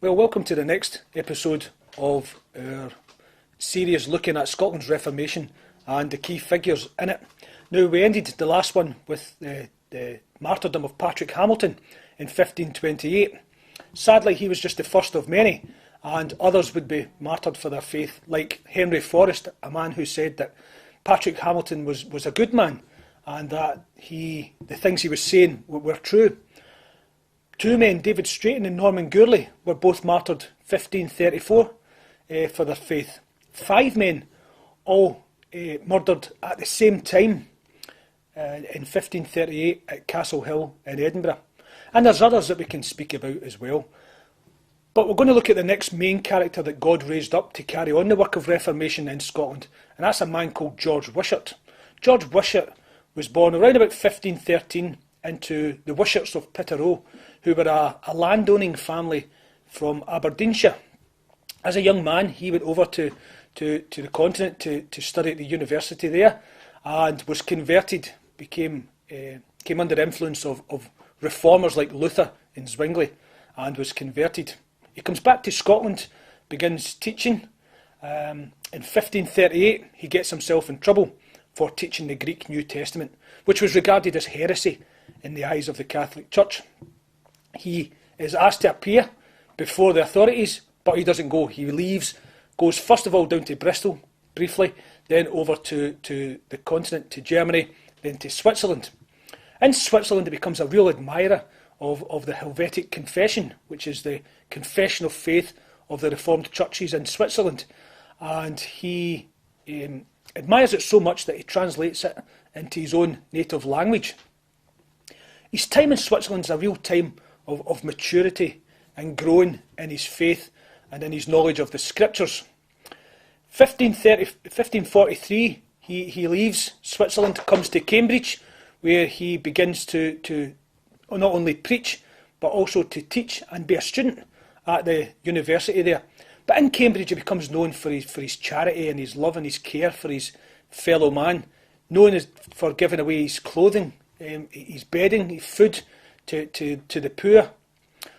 Well, welcome to the next episode of our series looking at Scotland's Reformation and the key figures in it. Now, we ended the last one with the martyrdom of Patrick Hamilton in 1528. Sadly, he was just the first of many, and others would be martyred for their faith, like Henry Forrest, a man who said that Patrick Hamilton was a good man and that the things he was saying were true. Two men, David Straighton and Norman Gourlay, were both martyred 1534 for their faith. 5 men, all murdered at the same time in 1538 at Castle Hill in Edinburgh. And there's others that we can speak about as well. But we're going to look at the next main character that God raised up to carry on the work of Reformation in Scotland, and that's a man called George Wishart. George Wishart was born around about 1513 into the Wisharts of Pitterrow, who were a landowning family from Aberdeenshire. As a young man, he went over to the continent to study at the university there, and was converted, came under the influence of reformers like Luther and Zwingli, and was converted. He comes back to Scotland, begins teaching. In 1538, he gets himself in trouble for teaching the Greek New Testament, which was regarded as heresy in the eyes of the Catholic Church. He is asked to appear before the authorities, but he doesn't go. He leaves, goes first of all down to Bristol, briefly, then over to the continent, to Germany, then to Switzerland. In Switzerland, he becomes a real admirer of the Helvetic Confession, which is the confession of faith of the Reformed churches in Switzerland. And he admires it so much that he translates it into his own native language. His time in Switzerland is a real time of maturity and growing in his faith and in his knowledge of the scriptures. 1543, he leaves Switzerland, comes to Cambridge, where he begins to not only preach, but also to teach and be a student at the university there. But in Cambridge, he becomes known for his charity and his love and his care for his fellow man, known for giving away his clothing, his bedding, his food to the poor.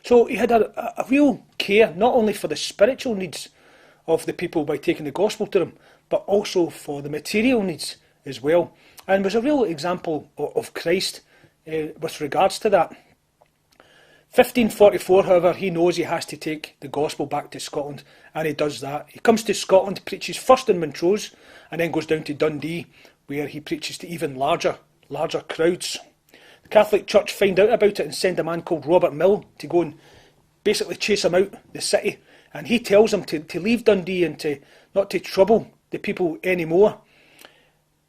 So he had a real care, not only for the spiritual needs of the people by taking the gospel to them, but also for the material needs as well, and was a real example of Christ with regards to that. 1544, however, he knows he has to take the gospel back to Scotland, and he does that. He comes to Scotland, preaches first in Montrose, and then goes down to Dundee, where he preaches to even larger crowds. The Catholic Church find out about it and send a man called Robert Mill to go and basically chase him out the city, and he tells him to leave Dundee and not to trouble the people anymore.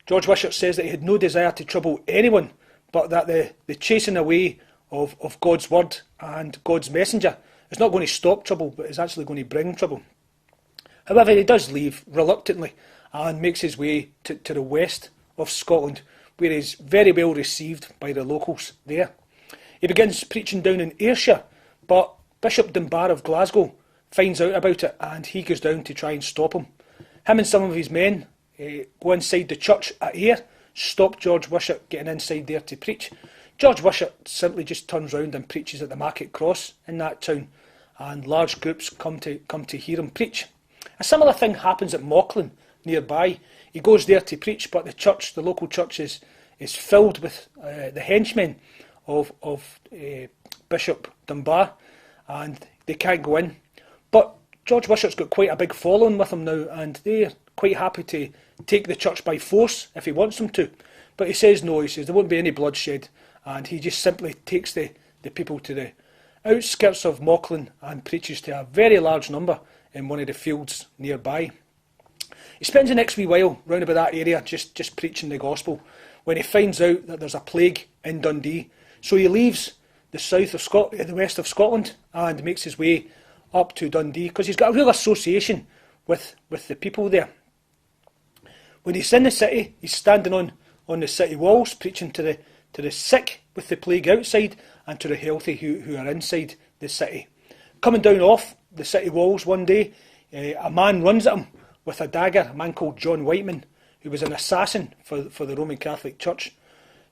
George Wishart says that he had no desire to trouble anyone, but that the chasing away of God's word and God's messenger is not going to stop trouble, but is actually going to bring trouble. However, he does leave reluctantly and makes his way to the west of Scotland, where he's very well received by the locals there. He begins preaching down in Ayrshire, but Bishop Dunbar of Glasgow finds out about it, and he goes down to try and stop him. Him and some of his men go inside the church at Ayr, stop George Wishart getting inside there to preach. George Wishart simply just turns round and preaches at the Market Cross in that town, and large groups come to hear him preach. A similar thing happens at Mauchline, nearby. He goes there to preach, but the local church is filled with the henchmen of Bishop Dunbar, and they can't go in. But George Wishart's got quite a big following with him now, and they're quite happy to take the church by force if he wants them to. But he says no, he says there won't be any bloodshed, and he just simply takes the people to the outskirts of Mauchline and preaches to a very large number in one of the fields nearby. He spends the next wee while round about that area just preaching the gospel when he finds out that there's a plague in Dundee. So he leaves the west of Scotland and makes his way up to Dundee, because he's got a real association with the people there. When he's in the city, he's standing on the city walls preaching to the sick with the plague outside and to the healthy who are inside the city. Coming down off the city walls one day, a man runs at him with a dagger, a man called John Whiteman, who was an assassin for the Roman Catholic Church.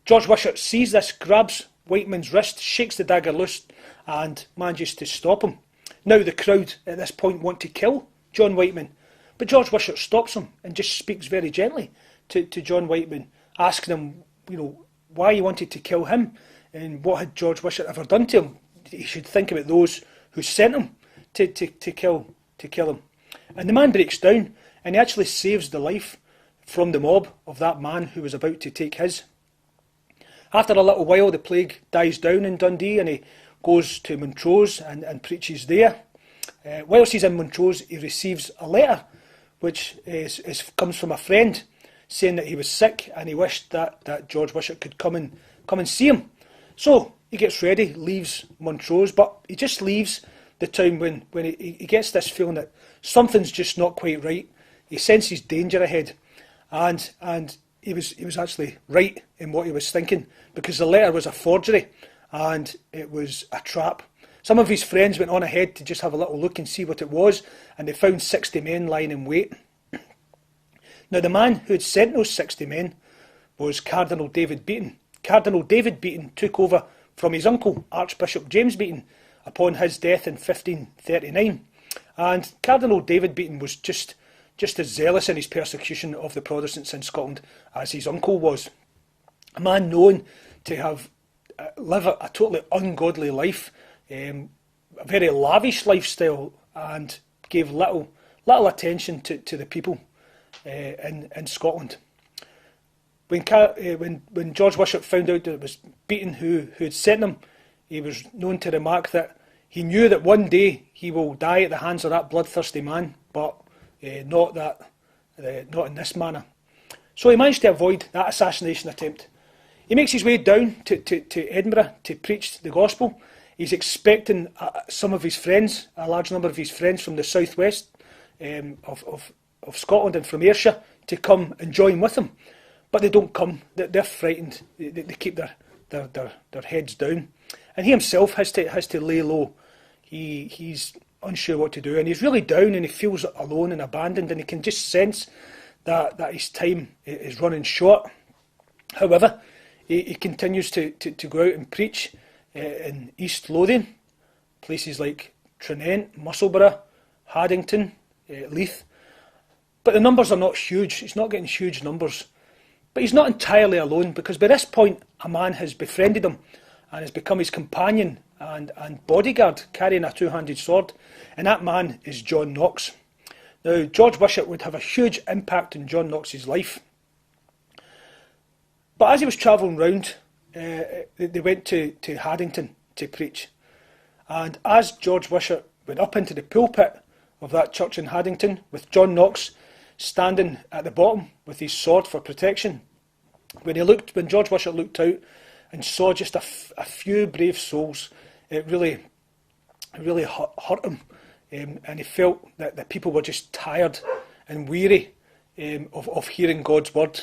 George Wishart sees this, grabs Whiteman's wrist, shakes the dagger loose and manages to stop him. Now the crowd at this point want to kill John Wightman, but George Wishart stops him and just speaks very gently to John Wightman, asking him, why he wanted to kill him and what had George Wishart ever done to him. He should think about those who sent him to kill him. And the man breaks down and he actually saves the life from the mob of that man who was about to take his. After a little while, the plague dies down in Dundee and he goes to Montrose and preaches there. Whilst he's in Montrose, he receives a letter which comes from a friend saying that he was sick and he wished that George Wishart could come and see him. So he gets ready, leaves Montrose, but he just leaves the town when he gets this feeling that something's just not quite right. He senses danger ahead, and he was actually right in what he was thinking, because the letter was a forgery and it was a trap. Some of his friends went on ahead to just have a little look and see what it was, and they found 60 men lying in wait. Now the man who had sent those 60 men was Cardinal David Beaton. Cardinal David Beaton took over from his uncle, Archbishop James Beaton, upon his death in 1539. And Cardinal David Beaton was just as zealous in his persecution of the Protestants in Scotland as his uncle was. A man known to have lived a totally ungodly life, a very lavish lifestyle, and gave little attention to the people in Scotland. When George Wishart found out that it was Beaton who had sent him, he was known to remark that he knew that one day he will die at the hands of that bloodthirsty man, but not in this manner. So he managed to avoid that assassination attempt. He makes his way down to Edinburgh to preach the gospel. He's expecting some of his friends, a large number of his friends from the southwest of Scotland and from Ayrshire, to come and join with him. But they don't come. They're frightened. They keep their heads down. And he himself has to lay low. He's unsure what to do, and he's really down, and he feels alone and abandoned, and he can just sense that his time is running short. However, he continues to go out and preach in East Lothian, places like Tranent, Musselburgh, Haddington, Leith. But the numbers are not huge. He's not getting huge numbers. But he's not entirely alone, because by this point a man has befriended him and has become his companion and bodyguard, carrying a two-handed sword, and that man is John Knox. Now, George Wishart would have a huge impact in John Knox's life. But as he was travelling round, they went to Haddington to preach. And as George Wishart went up into the pulpit of that church in Haddington, with John Knox standing at the bottom with his sword for protection, when George Wishart looked out and saw just a few brave souls, it really hurt him, and he felt that the people were just tired and weary of hearing God's word.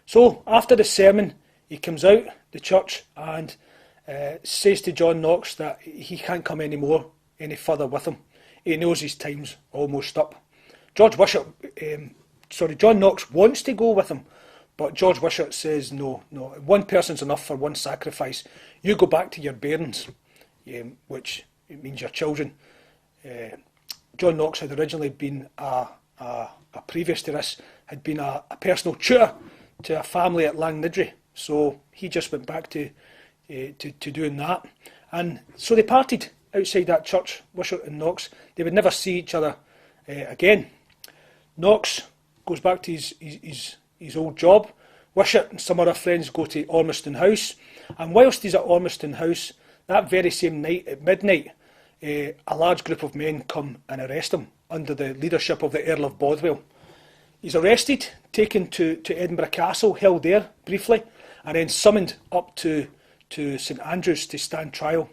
So after the sermon, he comes out the church and says to John Knox that he can't come any further with him. He knows his time's almost up. John Knox wants to go with him, but George Wishart says, no, one person's enough for one sacrifice. You go back to your bairns, which means your children. John Knox had originally been previous to this, had been a personal tutor to a family at Langnidry, so he just went back to doing that. And so they parted outside that church, Wishart and Knox. They would never see each other again. Knox goes back to his old job. Wishart and some other friends go to Ormiston House, and whilst he's at Ormiston House, that very same night at midnight, a large group of men come and arrest him under the leadership of the Earl of Bothwell. He's arrested, taken to Edinburgh Castle, held there briefly, and then summoned up to St Andrews to stand trial.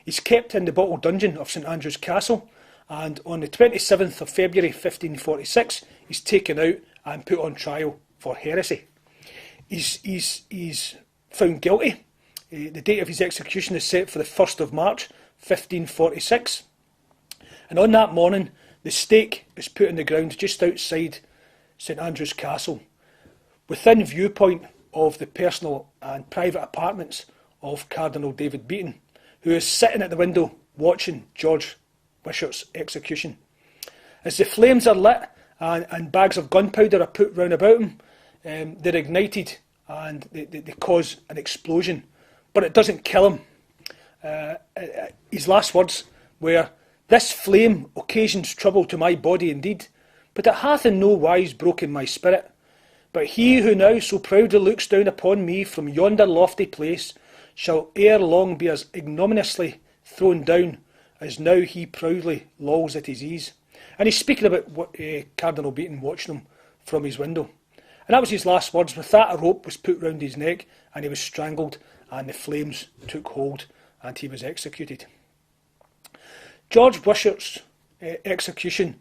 He's kept in the bottle dungeon of St Andrews Castle, and on the 27th of February 1546, he's taken out and put on trial for heresy. He's found guilty. The date of his execution is set for the 1st of March 1546. And on that morning, the stake is put in the ground just outside St Andrews Castle, within viewpoint of the personal and private apartments of Cardinal David Beaton, who is sitting at the window watching George Wishart's execution. As the flames are lit and bags of gunpowder are put round about him, they're ignited and they cause an explosion. But it doesn't kill him. His last words were, "This flame occasions trouble to my body indeed, but it hath in no wise broken my spirit. But he who now so proudly looks down upon me from yonder lofty place shall ere long be as ignominiously thrown down as now he proudly lolls at his ease." And he's speaking about Cardinal Beaton watching him from his window. And that was his last words. With that, a rope was put round his neck and he was strangled, and the flames took hold and he was executed. George Wishart's execution,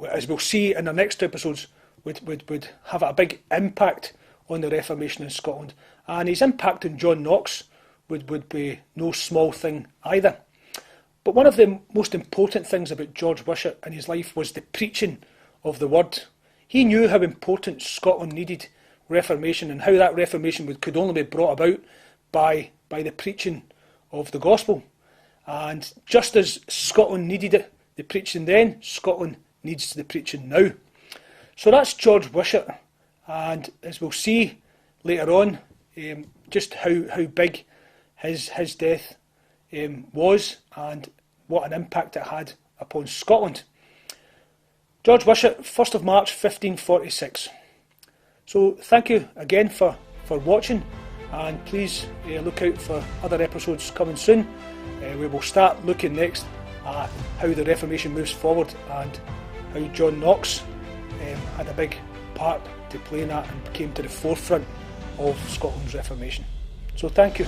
as we'll see in the next episodes, would have a big impact on the Reformation in Scotland. And his impact on John Knox would be no small thing either. But one of the most important things about George Wishart in his life was the preaching of the word. He knew how important Scotland needed Reformation, and how that Reformation could only be brought about by the preaching of the gospel. And just as Scotland needed it, the preaching then, Scotland needs the preaching now. So that's George Wishart, and as we'll see later on, just how big his death was, and what an impact it had upon Scotland. George Wishart, 1st of March 1546. So thank you again for watching, and please look out for other episodes coming soon. We will start looking next at how the Reformation moves forward, and how John Knox had a big part to play in that and came to the forefront of Scotland's Reformation. So thank you.